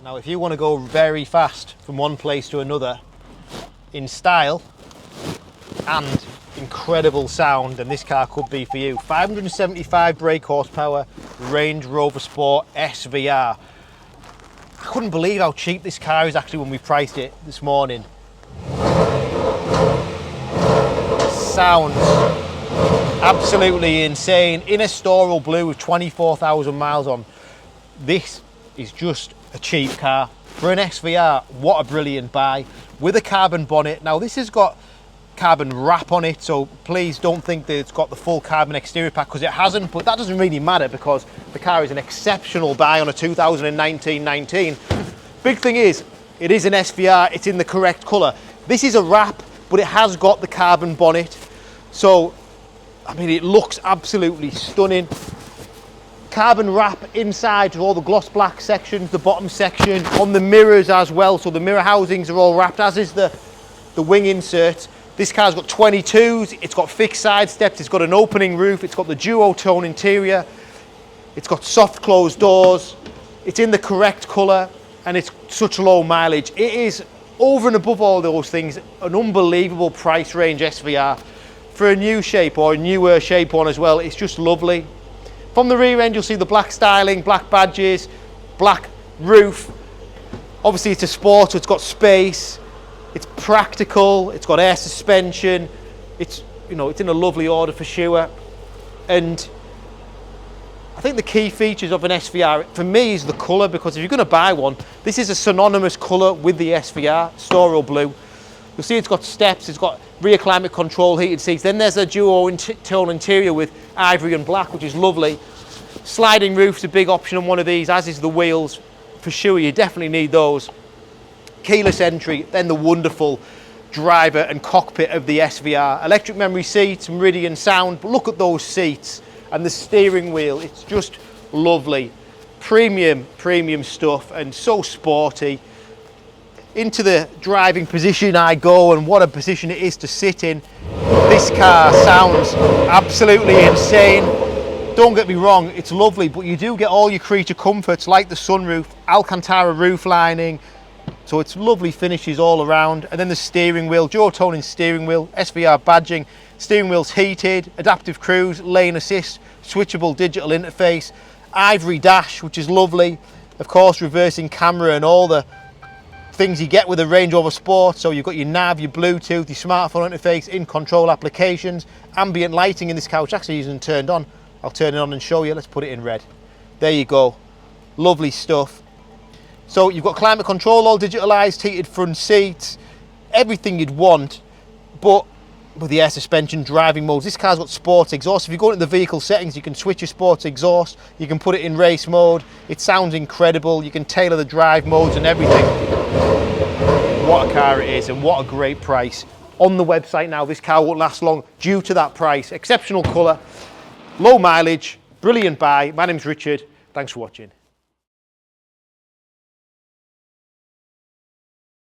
Now, if you want to go very fast from one place to another in style and incredible sound, then this car could be for you. 575 brake horsepower, Range Rover Sport SVR. I couldn't believe how cheap this car is actually when we priced it this morning. Sounds absolutely insane. In Estoril Blue with 24,000 miles on. This is just a cheap car. For an SVR, what a brilliant buy. With a carbon bonnet. Now this has got carbon wrap on it, so please don't think that it's got the full carbon exterior pack, because it hasn't, but that doesn't really matter because the car is an exceptional buy on a 2019. Big thing is, it is an SVR, it's in the correct colour. This is a wrap, but it has got the carbon bonnet. So, I mean, it looks absolutely stunning. Carbon wrap inside to all the gloss black sections, the bottom section, on the mirrors as well. So the mirror housings are all wrapped, as is the wing insert. This car's got 22s, it's got fixed side steps, it's got an opening roof, it's got the duotone interior, it's got soft closed doors, it's in the correct colour, and it's such low mileage. It is, over and above all those things, an unbelievable price range SVR. For a new shape, or a newer shape one as well, it's just lovely. From the rear end, you'll see the black styling, black badges, black roof. Obviously it's a sport, so it's got space. It's practical, it's got air suspension, it's, you know, it's in a lovely order for sure. And I think the key features of an SVR for me is the colour, because if you're going to buy one, this is a synonymous colour with the SVR, Estoril Blue. You'll see it's got steps, it's got rear climate control, heated seats. Then there's a duo-tone interior with ivory and black, which is lovely. Sliding roof's a big option on one of these, as is the wheels. For sure, you definitely need those. Keyless entry, then the wonderful driver and cockpit of the SVR. Electric memory seats, Meridian sound, but look at those seats and the steering wheel, it's just lovely. Premium stuff, and so sporty. Into the driving position I go, and what a position it is to sit in. This car sounds absolutely insane. Don't get me wrong, it's lovely, but you do get all your creature comforts like the sunroof, Alcantara roof lining, so it's lovely finishes all around. And then the steering wheel, dual-toning steering wheel, SVR badging, steering wheel's heated, adaptive cruise, lane assist, switchable digital interface, ivory dash, which is lovely. Of course, reversing camera and all the things you get with a Range Rover Sport. So you've got your nav, your Bluetooth, your smartphone interface, in-control applications, ambient lighting in this car, which actually isn't turned on. I'll turn it on and show you. Let's put it in red. There you go. Lovely stuff. So you've got climate control, all digitalised, heated front seats, everything you'd want, but with the air suspension, driving modes. This car's got sports exhaust. If you go into the vehicle settings, you can switch your sports exhaust. You can put it in race mode. It sounds incredible. You can tailor the drive modes and everything. What a car it is, and what a great price. On the website now, this car won't last long due to that price. Exceptional colour, low mileage, brilliant buy. My name's Richard. Thanks for watching.